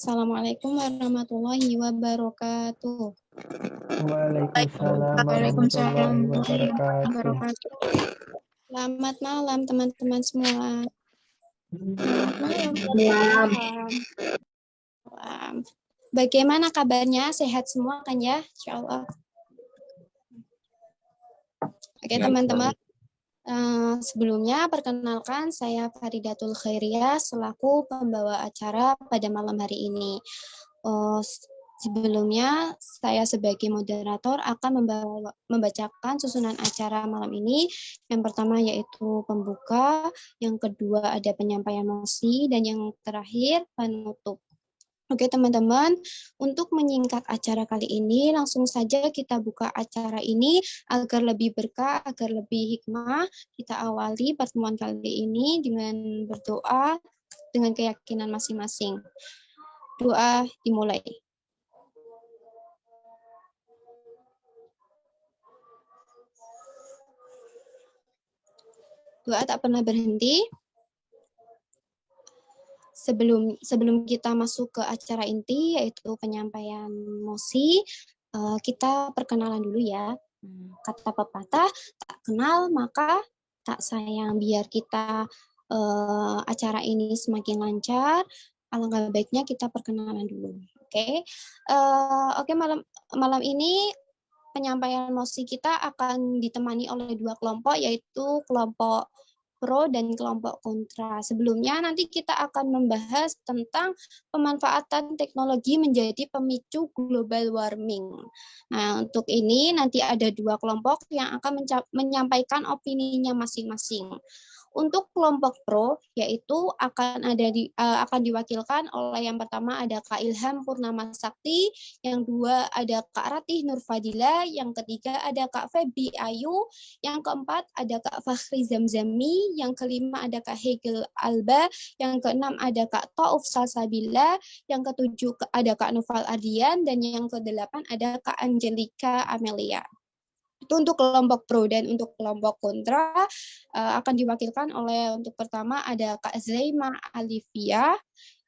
Assalamualaikum warahmatullahi wabarakatuh. Waalaikumsalam Waalaikumsalam warahmatullahi warahmatullahi wabarakatuh. wabarakatuh. Selamat malam teman-teman semua. Malam. Bagaimana kabarnya? Sehat semua kan ya? Insya Allah. Oke teman-teman. Sebelumnya perkenalkan saya Faridatul Khairiyah selaku pembawa acara pada malam hari ini. Sebelumnya saya sebagai moderator akan membacakan susunan acara malam ini. Yang pertama yaitu pembuka, yang kedua ada penyampaian mosi, dan yang terakhir penutup. Oke teman-teman, untuk menyingkat acara kali ini, langsung saja kita buka acara ini agar lebih berkah, agar lebih hikmah. Kita awali pertemuan kali ini dengan berdoa dengan keyakinan masing-masing. Doa dimulai. Doa tak pernah berhenti. Sebelum kita masuk ke acara inti, yaitu penyampaian mosi, kita perkenalan dulu ya. Kata pepatah, tak kenal maka tak sayang. Biar kita acara ini semakin lancar, alangkah baiknya kita perkenalan dulu. Oke, malam ini penyampaian mosi kita akan ditemani oleh dua kelompok, yaitu kelompok pro dan kelompok kontra. Sebelumnya nanti kita akan membahas tentang pemanfaatan teknologi menjadi pemicu global warming. Nah, untuk ini nanti ada dua kelompok yang akan menyampaikan opininya masing-masing. Untuk kelompok pro, yaitu akan diwakilkan oleh yang pertama ada Kak Ilham Purnama Sakti, yang dua ada Kak Ratih Nurfadila, yang ketiga ada Kak Febri Ayu, yang keempat ada Kak Fakhri Zamzami, yang kelima ada Kak Hegel Alba, yang keenam ada Kak Tauf Salsabila, yang ketujuh ada Kak Noval Ardian, dan yang kedelapan ada Kak Angelika Amelia. Itu untuk kelompok pro, dan untuk kelompok kontra akan diwakilkan oleh, untuk pertama ada Kak Zaima Alifia,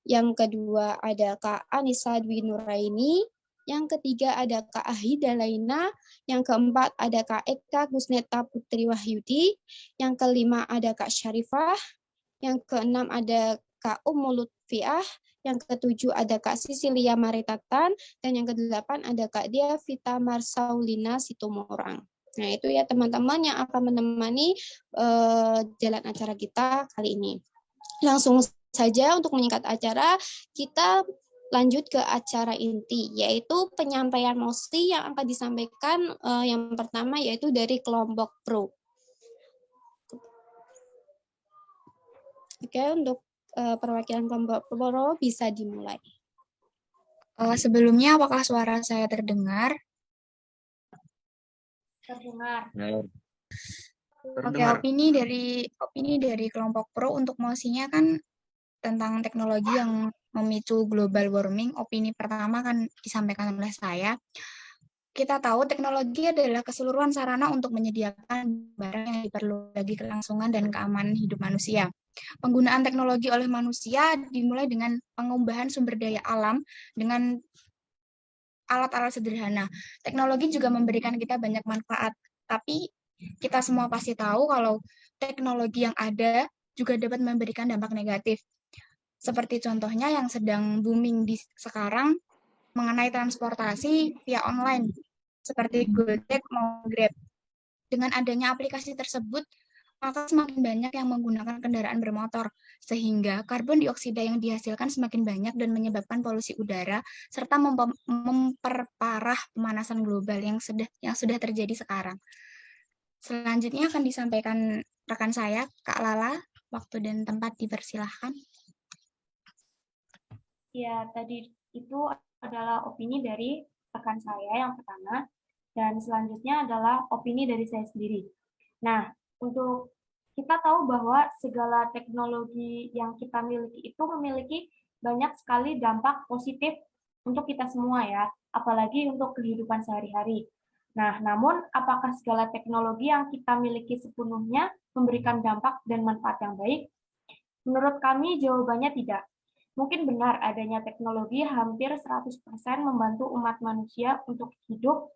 yang kedua ada Kak Anissa Dwi Nuraini, yang ketiga ada Kak Ahida Laina, yang keempat ada Kak Eka Gusneta Putri Wahyudi, yang kelima ada Kak Syarifah, yang keenam ada Kak Ummul Lutfiah, yang ketujuh ada Kak Sisilia Maritatan, dan yang kedelapan ada Kak Dia Vita Marsaulina Situmorang. Nah, itu ya teman-teman yang akan menemani jalan acara kita kali ini. Langsung saja untuk menyingkat acara, kita lanjut ke acara inti, yaitu penyampaian mosi yang akan disampaikan yang pertama yaitu dari kelompok pro. Oke, untuk perwakilan kelompok pro bisa dimulai. Sebelumnya, apakah suara saya terdengar? Terdengar. Oke, opini dari kelompok pro untuk mosinya kan tentang teknologi yang memicu global warming. Opini pertama kan disampaikan oleh saya. Kita tahu teknologi adalah keseluruhan sarana untuk menyediakan barang yang diperlukan bagi kelangsungan dan keamanan hidup manusia. Penggunaan teknologi oleh manusia dimulai dengan pengubahan sumber daya alam dengan alat-alat sederhana. Teknologi juga memberikan kita banyak manfaat, tapi kita semua pasti tahu kalau teknologi yang ada juga dapat memberikan dampak negatif. Seperti contohnya yang sedang booming di sekarang mengenai transportasi via online, seperti Gojek maupun Grab. Dengan adanya aplikasi tersebut, maka semakin banyak yang menggunakan kendaraan bermotor, sehingga karbon dioksida yang dihasilkan semakin banyak dan menyebabkan polusi udara, serta memperparah pemanasan global yang sudah terjadi sekarang. Selanjutnya akan disampaikan rekan saya, Kak Lala. Waktu dan tempat dipersilahkan. Ya, tadi itu adalah opini dari rekan saya yang pertama, dan selanjutnya adalah opini dari saya sendiri. Nah, untuk kita tahu bahwa segala teknologi yang kita miliki itu memiliki banyak sekali dampak positif untuk kita semua ya, apalagi untuk kehidupan sehari-hari. Nah, namun apakah segala teknologi yang kita miliki sepenuhnya memberikan dampak dan manfaat yang baik? Menurut kami jawabannya tidak. Mungkin benar adanya teknologi hampir 100% membantu umat manusia untuk hidup,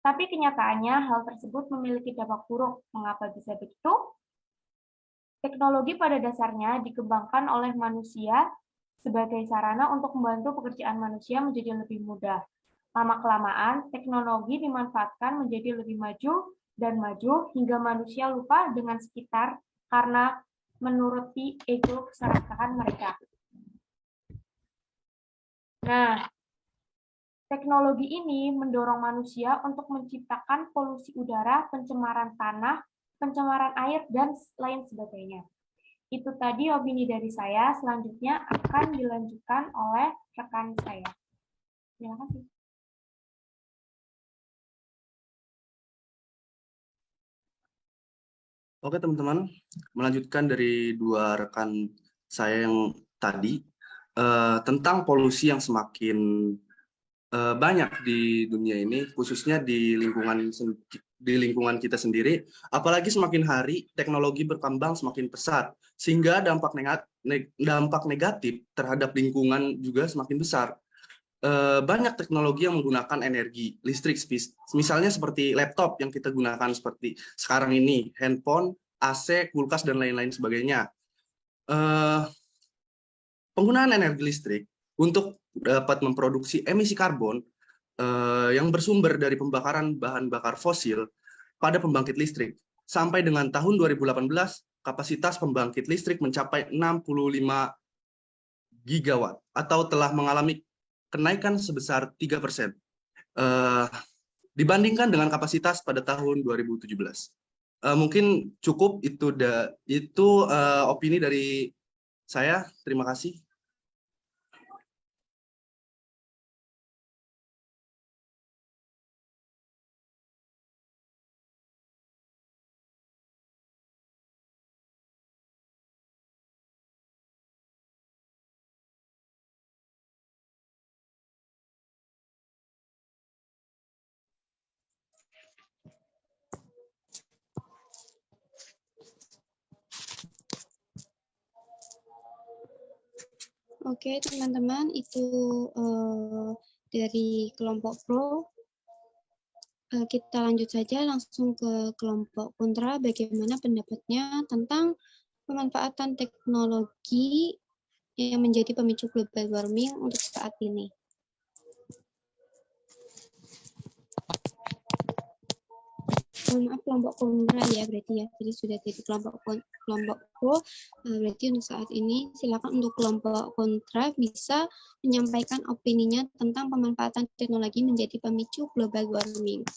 tapi kenyataannya hal tersebut memiliki dampak buruk. Mengapa bisa begitu? Teknologi pada dasarnya dikembangkan oleh manusia sebagai sarana untuk membantu pekerjaan manusia menjadi lebih mudah. Lama-kelamaan, teknologi dimanfaatkan menjadi lebih maju dan maju hingga manusia lupa dengan sekitar karena menuruti ego keserakahan mereka. Nah, teknologi ini mendorong manusia untuk menciptakan polusi udara, pencemaran tanah, pencemaran air, dan lain sebagainya. Itu tadi opini dari saya, selanjutnya akan dilanjutkan oleh rekan saya. Terima kasih. Oke teman-teman, melanjutkan dari dua rekan saya yang tadi, tentang polusi yang semakin banyak di dunia ini, khususnya di lingkungan kita sendiri, apalagi semakin hari teknologi berkembang semakin pesat, sehingga dampak negatif terhadap lingkungan juga semakin besar. Banyak teknologi yang menggunakan energi listrik, misalnya seperti laptop yang kita gunakan seperti sekarang ini, handphone, AC, kulkas, dan lain-lain sebagainya. Penggunaan energi listrik untuk dapat memproduksi emisi karbon yang bersumber dari pembakaran bahan bakar fosil pada pembangkit listrik. Sampai dengan tahun 2018, kapasitas pembangkit listrik mencapai 65 gigawatt atau telah mengalami kenaikan sebesar 3% dibandingkan dengan kapasitas pada tahun 2017. Mungkin cukup itu opini dari saya. Terima kasih. Oke, teman-teman, itu dari kelompok pro. Kita lanjut saja langsung ke kelompok kontra, bagaimana pendapatnya tentang pemanfaatan teknologi yang menjadi pemicu global warming untuk saat ini. Maaf, kelompok kontra ya berarti ya. Jadi sudah jadi kelompok pro, berarti untuk saat ini silakan untuk kelompok kontra bisa menyampaikan opininya tentang pemanfaatan teknologi menjadi pemicu global warming.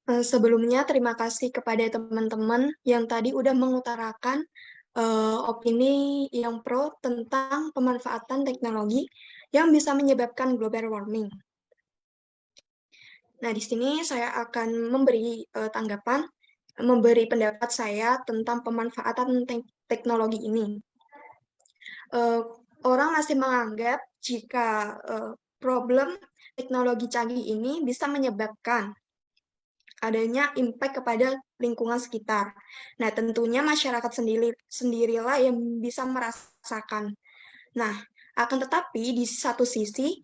Sebelumnya terima kasih kepada teman-teman yang tadi udah mengutarakan opini yang pro tentang pemanfaatan teknologi yang bisa menyebabkan global warming. Nah, di sini saya akan memberi memberi pendapat saya tentang pemanfaatan teknologi ini. Orang masih menganggap jika problem teknologi canggih ini bisa menyebabkan adanya impact kepada lingkungan sekitar. Nah, tentunya masyarakat sendirilah yang bisa merasakan. Nah, akan tetapi di satu sisi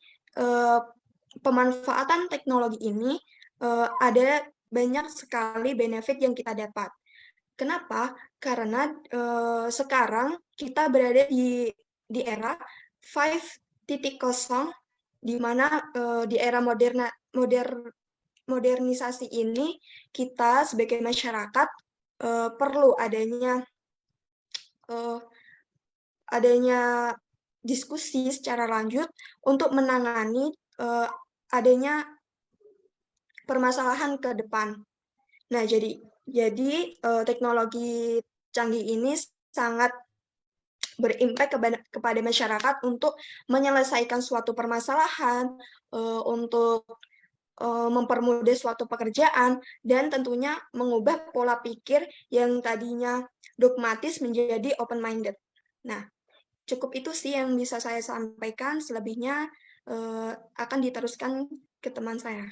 pemanfaatan teknologi ini ada banyak sekali benefit yang kita dapat. Kenapa? Karena sekarang kita berada di era 5.0, di mana di era modernisasi ini kita sebagai masyarakat perlu adanya diskusi secara lanjut untuk menangani adanya permasalahan ke depan. Nah, jadi teknologi canggih ini sangat berimpact kepada masyarakat untuk menyelesaikan suatu permasalahan, untuk mempermudah suatu pekerjaan, dan tentunya mengubah pola pikir yang tadinya dogmatis menjadi open-minded. Nah, cukup itu sih yang bisa saya sampaikan, selebihnya akan diteruskan ke teman saya.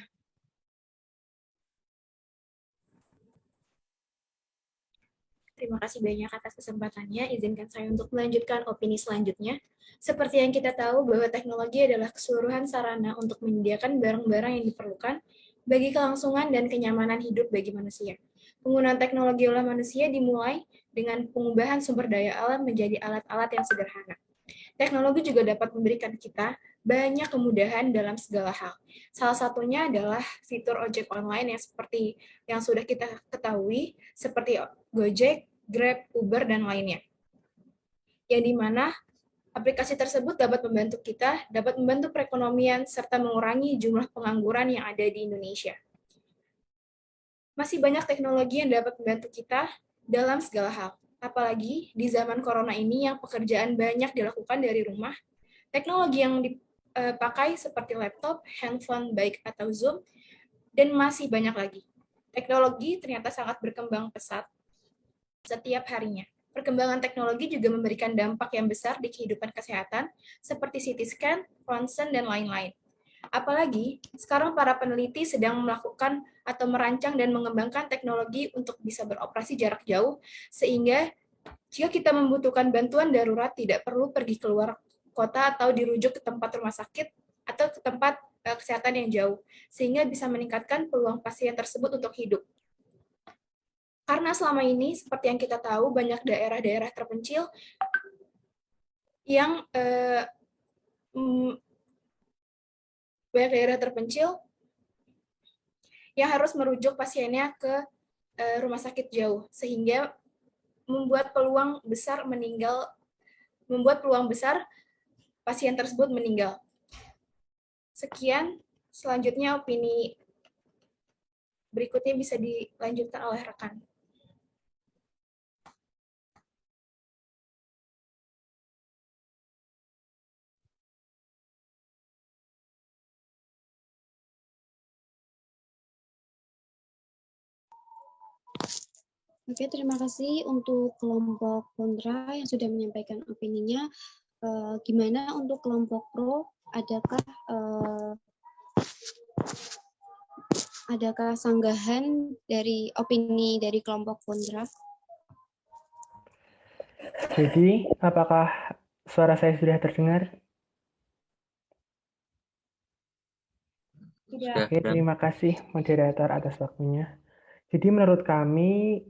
Terima kasih banyak atas kesempatannya. Izinkan saya untuk melanjutkan opini selanjutnya. Seperti yang kita tahu bahwa teknologi adalah keseluruhan sarana untuk menyediakan barang-barang yang diperlukan bagi kelangsungan dan kenyamanan hidup bagi manusia. Penggunaan teknologi oleh manusia dimulai dengan pengubahan sumber daya alam menjadi alat-alat yang sederhana. Teknologi juga dapat memberikan kita banyak kemudahan dalam segala hal. Salah satunya adalah fitur ojek online yang seperti yang sudah kita ketahui, seperti Gojek, Grab, Uber, dan lainnya. Yang dimana aplikasi tersebut dapat membantu perekonomian, serta mengurangi jumlah pengangguran yang ada di Indonesia. Masih banyak teknologi yang dapat membantu kita dalam segala hal. Apalagi di zaman corona ini yang pekerjaan banyak dilakukan dari rumah, teknologi yang dipakai seperti laptop, handphone, baik atau Zoom, dan masih banyak lagi. Teknologi ternyata sangat berkembang pesat setiap harinya. Perkembangan teknologi juga memberikan dampak yang besar di kehidupan kesehatan, seperti CT scan, ronsen, dan lain-lain. Apalagi, sekarang para peneliti sedang melakukan atau merancang dan mengembangkan teknologi untuk bisa beroperasi jarak jauh, sehingga jika kita membutuhkan bantuan darurat tidak perlu pergi keluar kota atau dirujuk ke tempat rumah sakit atau ke tempat kesehatan yang jauh, sehingga bisa meningkatkan peluang pasien tersebut untuk hidup. Karena selama ini, seperti yang kita tahu, banyak daerah-daerah terpencil yang harus merujuk pasiennya ke rumah sakit jauh, sehingga membuat peluang besar pasien tersebut meninggal. Sekian, selanjutnya opini berikutnya bisa dilanjutkan oleh rekan. Oke, terima kasih untuk kelompok kontra yang sudah menyampaikan opininya. Gimana untuk kelompok pro? Adakah sanggahan dari opini dari kelompok kontra? Jadi, apakah suara saya sudah terdengar? Tidak. Oke, terima kasih moderator atas waktunya. Jadi menurut kami,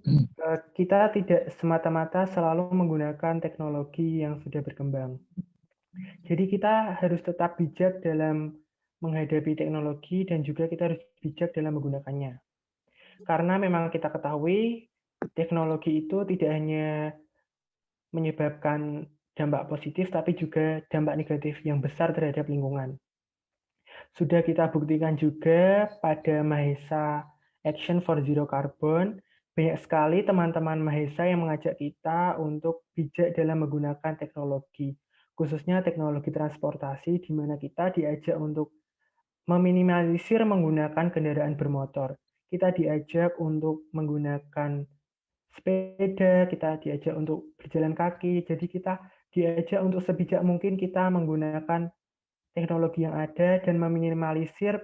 kita tidak semata-mata selalu menggunakan teknologi yang sudah berkembang. Jadi kita harus tetap bijak dalam menghadapi teknologi dan juga kita harus bijak dalam menggunakannya. Karena memang kita ketahui, teknologi itu tidak hanya menyebabkan dampak positif, tapi juga dampak negatif yang besar terhadap lingkungan. Sudah kita buktikan juga pada Mahesa Action for Zero Carbon, banyak sekali teman-teman Mahesa yang mengajak kita untuk bijak dalam menggunakan teknologi, khususnya teknologi transportasi, di mana kita diajak untuk meminimalisir menggunakan kendaraan bermotor. Kita diajak untuk menggunakan sepeda, kita diajak untuk berjalan kaki, jadi kita diajak untuk sebijak mungkin kita menggunakan teknologi yang ada dan meminimalisir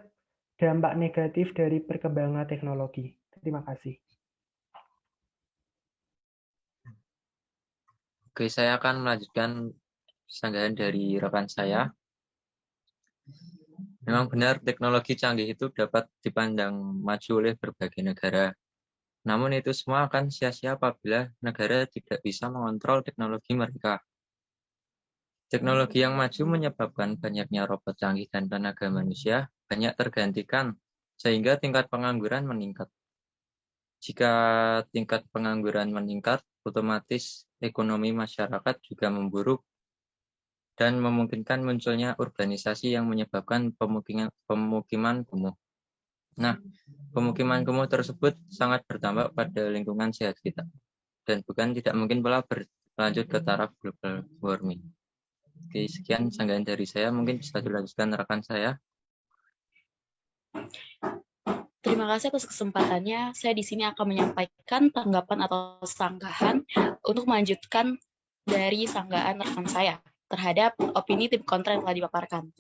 dampak negatif dari perkembangan teknologi. Terima kasih. Oke, saya akan melanjutkan sanggahan dari rekan saya. Memang benar teknologi canggih itu dapat dipandang maju oleh berbagai negara. Namun itu semua akan sia-sia apabila negara tidak bisa mengontrol teknologi mereka. Teknologi yang maju menyebabkan banyaknya robot canggih dan tenaga manusia banyak tergantikan, sehingga tingkat pengangguran meningkat. Jika tingkat pengangguran meningkat, otomatis ekonomi masyarakat juga memburuk dan memungkinkan munculnya urbanisasi yang menyebabkan pemukiman kumuh. Nah, pemukiman kumuh tersebut sangat berdampak pada lingkungan sehat kita, dan bukan tidak mungkin pula berlanjut ke taraf global warming. Oke, sekian sanggahan dari saya. Mungkin bisa dilanjutkan rekan saya. Terima kasih atas kesempatannya. Saya di sini akan menyampaikan tanggapan atau sanggahan untuk melanjutkan dari sanggahan rekan saya. terhadap opini tim kontra yang telah dipaparkan.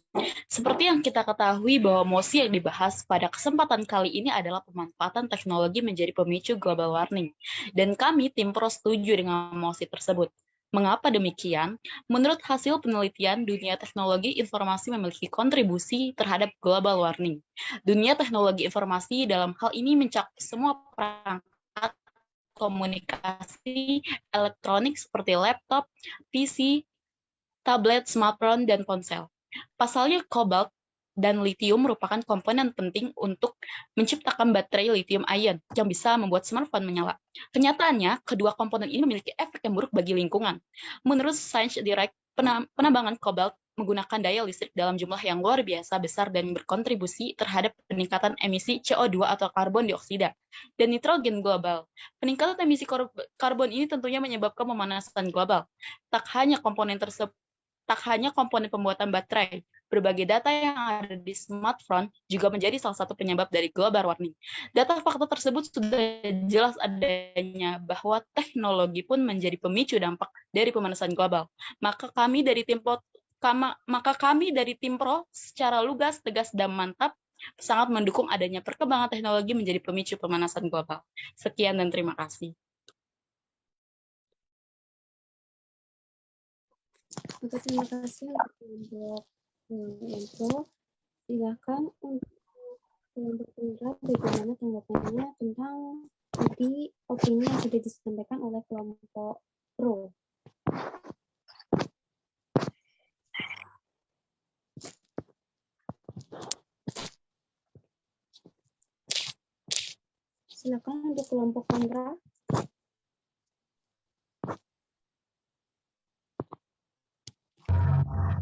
Seperti yang kita ketahui bahwa mosi yang dibahas pada kesempatan kali ini adalah pemanfaatan teknologi menjadi pemicu global warming. Dan kami tim pro setuju dengan mosi tersebut. Mengapa demikian? Menurut hasil penelitian, dunia teknologi informasi memiliki kontribusi terhadap global warming. Dunia teknologi informasi dalam hal ini mencakup semua perangkat komunikasi elektronik seperti laptop, PC, tablet, smartphone, dan ponsel. Pasalnya, kobalt dan litium merupakan komponen penting untuk menciptakan baterai lithium-ion yang bisa membuat smartphone menyala. Kenyataannya, kedua komponen ini memiliki efek yang buruk bagi lingkungan. Menurut Science Direct, penambangan kobalt menggunakan daya listrik dalam jumlah yang luar biasa besar dan berkontribusi terhadap peningkatan emisi CO2 atau karbon dioksida dan nitrogen global. Peningkatan emisi karbon ini tentunya menyebabkan pemanasan global. Tak hanya komponen pembuatan baterai, berbagai data yang ada di smartphone juga menjadi salah satu penyebab dari global warming. Data fakta tersebut sudah jelas adanya bahwa teknologi pun menjadi pemicu dampak dari pemanasan global. Maka kami dari tim pro secara lugas, tegas, dan mantap sangat mendukung adanya perkembangan teknologi menjadi pemicu pemanasan global. Sekian dan terima kasih. Oke, terima kasih untuk info. Silakan untuk kelompok Indra, bagaimana tanggapannya tentang opini yang sudah disampaikan oleh kelompok pro. Silakan untuk kelompok kontra.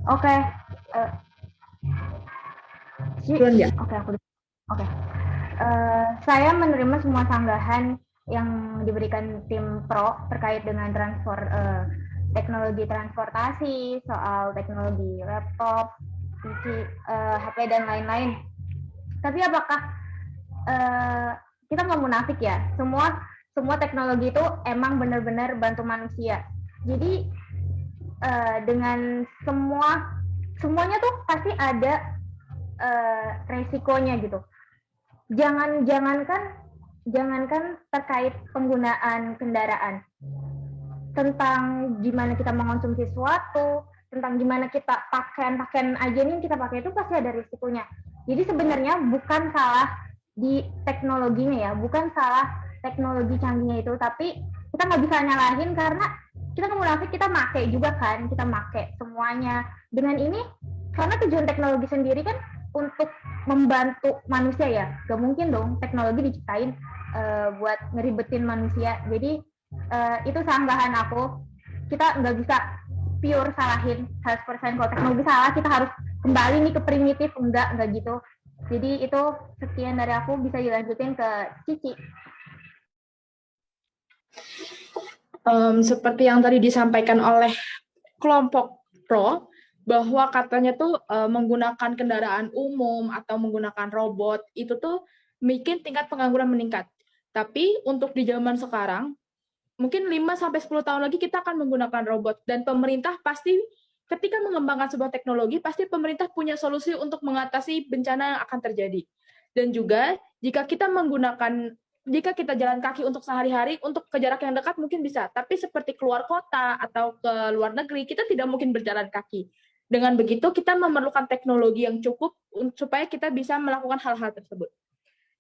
Oke. Saya menerima semua sanggahan yang diberikan tim pro terkait dengan teknologi transportasi, soal teknologi laptop, PC, HP, dan lain-lain. Tapi apakah kita nggak munafik ya? Semua teknologi itu emang benar-benar bantu manusia. Jadi dengan semuanya tuh pasti ada resikonya gitu. Jangankan terkait penggunaan kendaraan, tentang gimana kita mengonsumsi sesuatu, tentang gimana kita pakaian aja nih kita pakai itu pasti ada risikonya. Jadi sebenarnya bukan salah di teknologinya ya, bukan salah teknologi canggihnya itu, tapi kita nggak bisa nyalahin karena kita nggak munafik, kita pakai juga kan, kita pakai semuanya. Dengan ini, karena tujuan teknologi sendiri kan untuk membantu manusia ya, gak mungkin dong teknologi diciptain buat ngeribetin manusia. Jadi itu sanggahan aku, kita nggak bisa pure salahin 100% kalau teknologi salah, kita harus kembali nih ke primitif, enggak gitu. Jadi itu sekian dari aku, bisa dilanjutin ke Cici. Seperti yang tadi disampaikan oleh kelompok pro, bahwa katanya tuh menggunakan kendaraan umum atau menggunakan robot, itu tuh bikin tingkat pengangguran meningkat. Tapi untuk di zaman sekarang, mungkin 5-10 tahun lagi kita akan menggunakan robot, dan pemerintah pasti ketika mengembangkan sebuah teknologi, pasti pemerintah punya solusi untuk mengatasi bencana yang akan terjadi. Dan juga jika kita jalan kaki untuk sehari-hari, untuk ke jarak yang dekat mungkin bisa, tapi seperti keluar kota atau ke luar negeri, kita tidak mungkin berjalan kaki. Dengan begitu, kita memerlukan teknologi yang cukup supaya kita bisa melakukan hal-hal tersebut.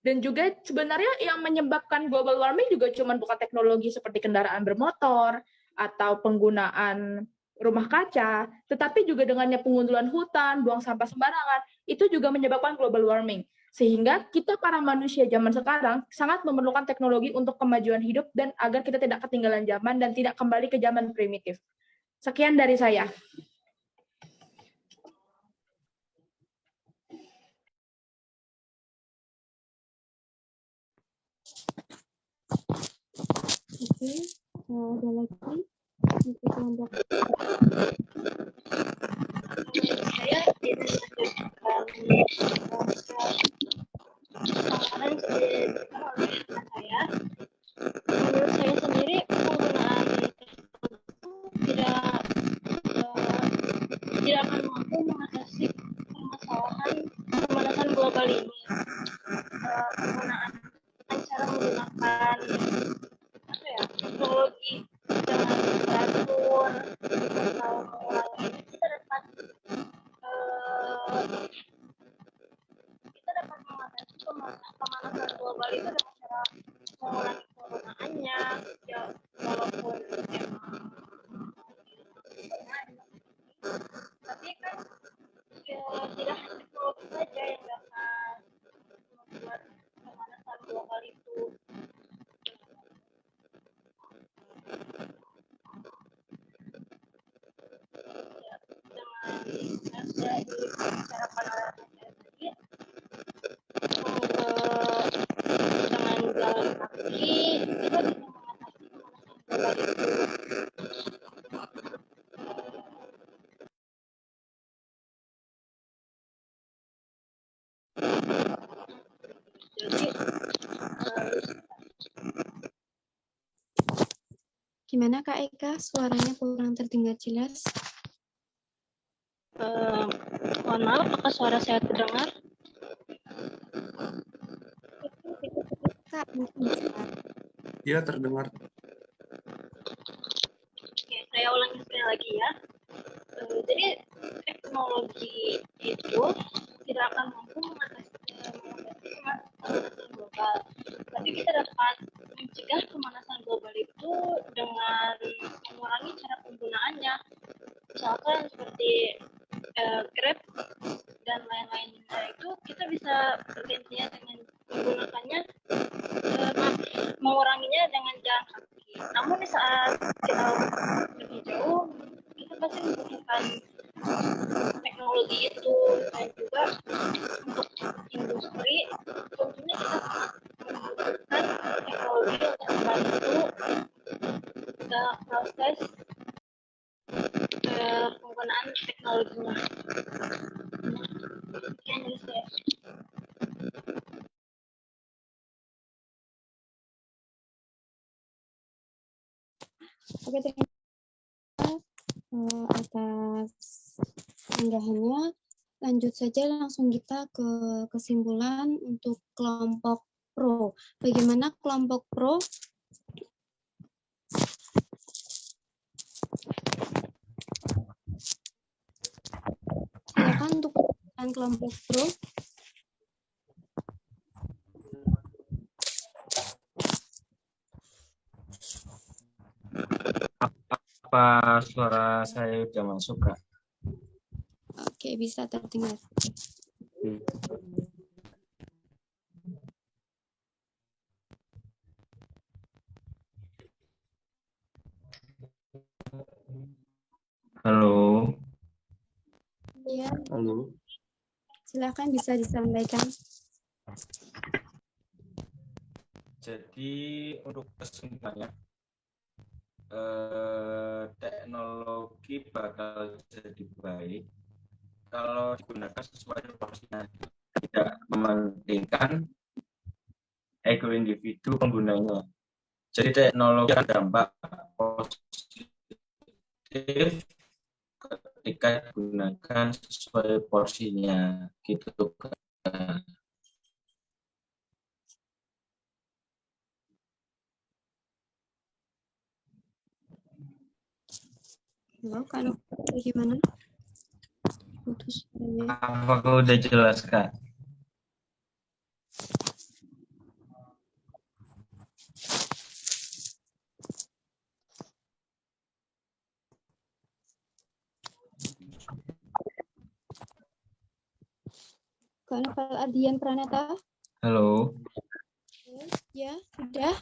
Dan juga sebenarnya yang menyebabkan global warming juga bukan teknologi seperti kendaraan bermotor atau penggunaan rumah kaca, tetapi juga dengannya pengundulan hutan, buang sampah sembarangan, itu juga menyebabkan global warming. Sehingga kita para manusia zaman sekarang sangat memerlukan teknologi untuk kemajuan hidup dan agar kita tidak ketinggalan zaman dan tidak kembali ke zaman primitif. Sekian dari saya. Oke, ada lagi untuk kelompok. Saya menurut saya sendiri penggunaan tidak global ini penggunaan cara menggunakan teknologi dengan teratur atau mengurangi kita dapat mengatasi pemanasan global itu dengan cara mengurangi penggunaannya ya walaupun tapi kan ya, tidak hanya teknologi saja yang dapat membuat pemanasan global itu ya, dengan saya cara pandang saya tadi dengan jalan kaki kita bisa mengatasi pemanasan global itu. Jadi Gimana Kak Eka? Suaranya kurang terdengar jelas. Mohon maaf, apakah suara saya terdengar? Kak, mungkin bisa. Iya, terdengar. Oke, saya ulangi sekali lagi ya. Jadi teknologi itu tidak akan mampu mengatasi pemanasan global, tapi kita dapat mencegah pemanasan global itu dengan mengurangi cara penggunaannya. Misalkan seperti Grab dan lain-lainnya itu kita bisa bergantian dengan menggunakannya, menguranginya dengan jalan kaki. Namun di saat kita lebih jauh, kita pasti membutuhkan teknologi itu dan juga untuk industri tentunya kita membutuhkan teknologi untuk membantu proses penggunaan teknologinya. Sekian dari saya. Oke, terima kasih atas unggahannya. Lanjut saja langsung kita ke kesimpulan untuk kelompok pro. Bagaimana kelompok pro? Silakan untuk kelompok pro. Apa suara saya udah masuk, Kak? Oke, bisa terdengar. Halo. Ya, Halo. silakan bisa disampaikan. Jadi untuk kesimpulannya, teknologi bakal jadi baik kalau digunakan sesuai porsinya, tidak mementingkan ego individu penggunanya. Jadi teknologi akan dampak positif ketika digunakan sesuai porsinya, gitu kan. Halo, Kak, bagaimana? Putus suaranya. Apakah udah jelas, Kak? Kak Novel Ardian Pranata. Halo. Ya, sudah.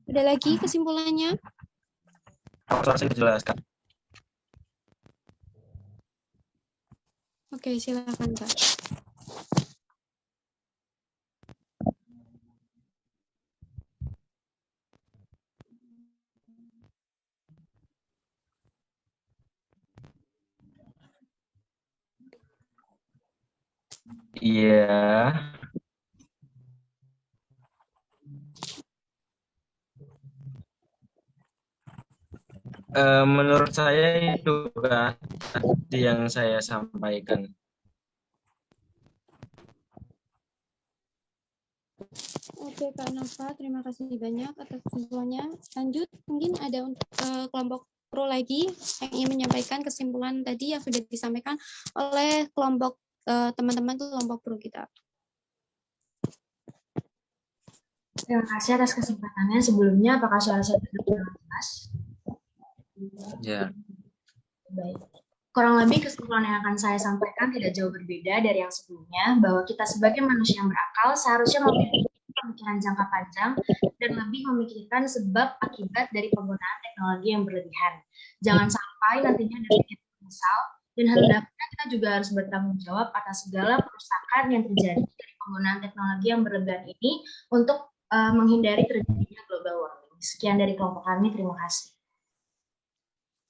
Ada lagi kesimpulannya? Apakah saya dijelaskan? Oke, silakan Kak. Iya. Menurut saya itu kan yang saya sampaikan. Oke, Kak Nova, terima kasih banyak atas kesimpulannya. Lanjut, mungkin ada untuk kelompok pro lagi yang ingin menyampaikan kesimpulan tadi yang sudah disampaikan oleh kelompok teman-teman kelompok pro kita. Terima kasih atas kesempatannya. Sebelumnya, apakah suara saya terdengar jelas? Ya. Baik. Kurang lebih kesimpulan yang akan saya sampaikan tidak jauh berbeda dari yang sebelumnya, bahwa kita sebagai manusia yang berakal seharusnya memiliki pemikiran jangka panjang dan lebih memikirkan sebab akibat dari penggunaan teknologi yang berlebihan. Jangan sampai nantinya ada kita menyesal, dan hendaknya kita juga harus bertanggung jawab atas segala kerusakan yang terjadi dari penggunaan teknologi yang berlebihan ini untuk menghindari terjadinya global warming. Sekian dari kelompok kami, terima kasih.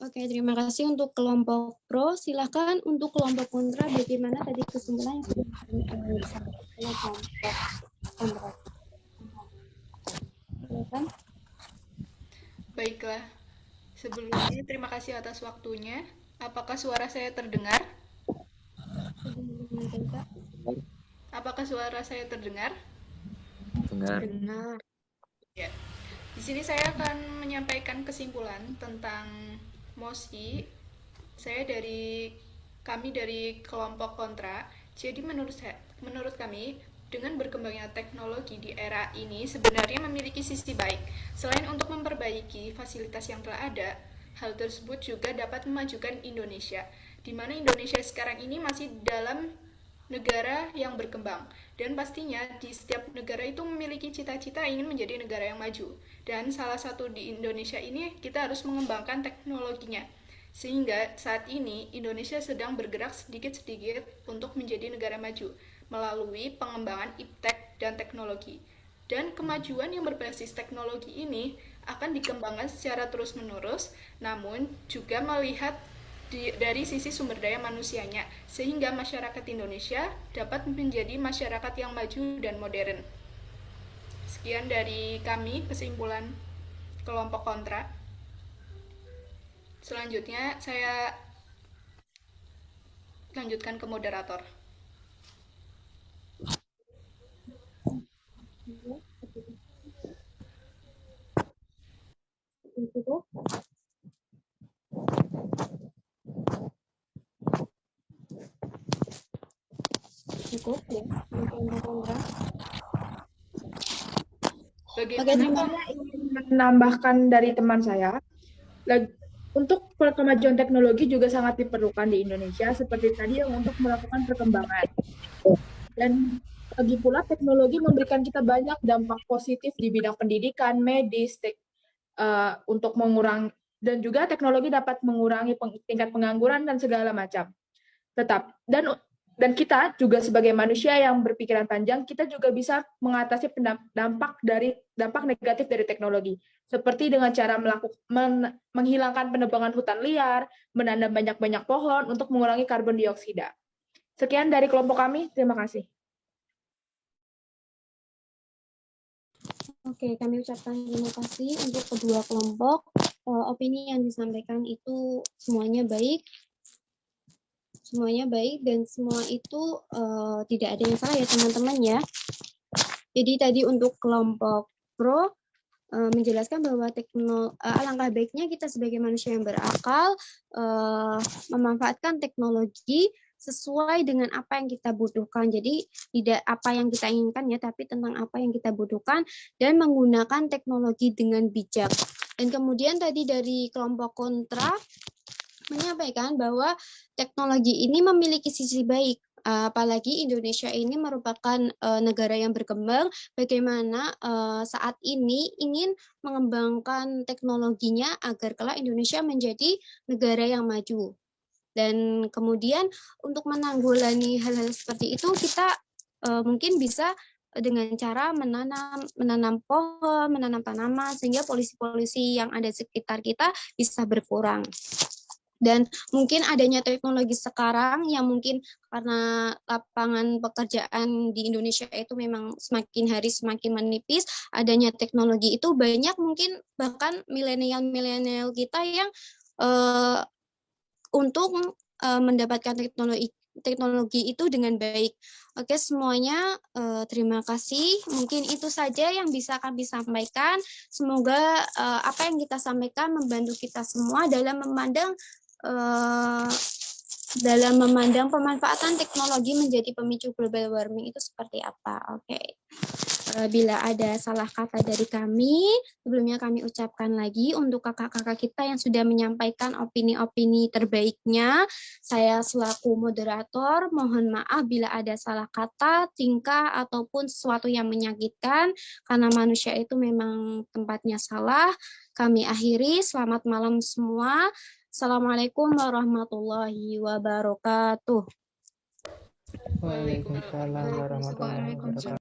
Oke, terima kasih untuk kelompok pro. Silakan untuk kelompok kontra, bagaimana tadi kesimpulan yang sudah disampaikan oleh kelompok kontra. Silakan. Baiklah, sebelumnya terima kasih atas waktunya. Apakah suara saya terdengar? Apakah suara saya terdengar? Dengar. Ya. Di sini saya akan menyampaikan kesimpulan tentang MOSI. Kami dari kelompok kontra. Jadi menurut kami, dengan berkembangnya teknologi di era ini sebenarnya memiliki sisi baik. Selain untuk memperbaiki fasilitas yang telah ada, hal tersebut juga dapat memajukan Indonesia, di mana Indonesia sekarang ini masih dalam negara yang berkembang. Dan pastinya di setiap negara itu memiliki cita-cita ingin menjadi negara yang maju. Dan salah satu di Indonesia ini kita harus mengembangkan teknologinya. Sehingga saat ini Indonesia sedang bergerak sedikit-sedikit untuk menjadi negara maju melalui pengembangan iptek dan teknologi. Dan kemajuan yang berbasis teknologi ini akan dikembangkan secara terus-menerus, namun juga melihat dari sisi sumber daya manusianya, sehingga masyarakat Indonesia dapat menjadi masyarakat yang maju dan modern. Sekian dari kami, kesimpulan kelompok kontra. Selanjutnya, saya lanjutkan ke moderator. Cukup ya, Bagaimana ingin menambahkan dari teman saya, untuk kemajuan teknologi juga sangat diperlukan di Indonesia, seperti tadi yang untuk melakukan perkembangan. Dan lagi pula teknologi memberikan kita banyak dampak positif di bidang pendidikan, medis, untuk mengurangi, dan juga teknologi dapat mengurangi tingkat pengangguran dan segala macam. Dan kita juga sebagai manusia yang berpikiran panjang, kita juga bisa mengatasi dampak negatif dari teknologi, seperti dengan cara menghilangkan penebangan hutan liar, menanam banyak-banyak pohon untuk mengurangi karbon dioksida. Sekian dari kelompok kami, terima kasih. Oke, kami ucapkan terima kasih untuk kedua kelompok. Opini yang disampaikan itu semuanya baik. Dan semua itu tidak ada yang salah ya teman-teman ya. Jadi tadi untuk kelompok pro menjelaskan bahwa alangkah baiknya kita sebagai manusia yang berakal memanfaatkan teknologi sesuai dengan apa yang kita butuhkan. Jadi tidak apa yang kita inginkan ya, tapi tentang apa yang kita butuhkan dan menggunakan teknologi dengan bijak. Dan kemudian tadi dari kelompok kontra menyampaikan bahwa teknologi ini memiliki sisi baik, apalagi Indonesia ini merupakan negara yang berkembang, bagaimana saat ini ingin mengembangkan teknologinya agar kelak Indonesia menjadi negara yang maju. Dan kemudian untuk menanggulangi hal-hal seperti itu, kita mungkin bisa dengan cara menanam pohon, menanam tanaman, sehingga polusi-polusi yang ada di sekitar kita bisa berkurang. Dan mungkin adanya teknologi sekarang yang mungkin karena lapangan pekerjaan di Indonesia itu memang semakin hari semakin menipis, adanya teknologi itu banyak mungkin bahkan milenial kita yang untuk mendapatkan teknologi itu dengan baik. Oke, semuanya terima kasih. Mungkin itu saja yang bisa kami sampaikan. Semoga apa yang kita sampaikan membantu kita semua dalam memandang pemanfaatan teknologi menjadi pemicu global warming itu seperti apa. Oke. Bila ada salah kata dari kami, sebelumnya kami ucapkan lagi untuk kakak-kakak kita yang sudah menyampaikan opini-opini terbaiknya. Saya selaku moderator, mohon maaf bila ada salah kata, tingkah, ataupun sesuatu yang menyakitkan, karena manusia itu memang tempatnya salah. Kami akhiri, selamat malam semua. Assalamualaikum warahmatullahi wabarakatuh. Waalaikumsalam warahmatullahi wabarakatuh.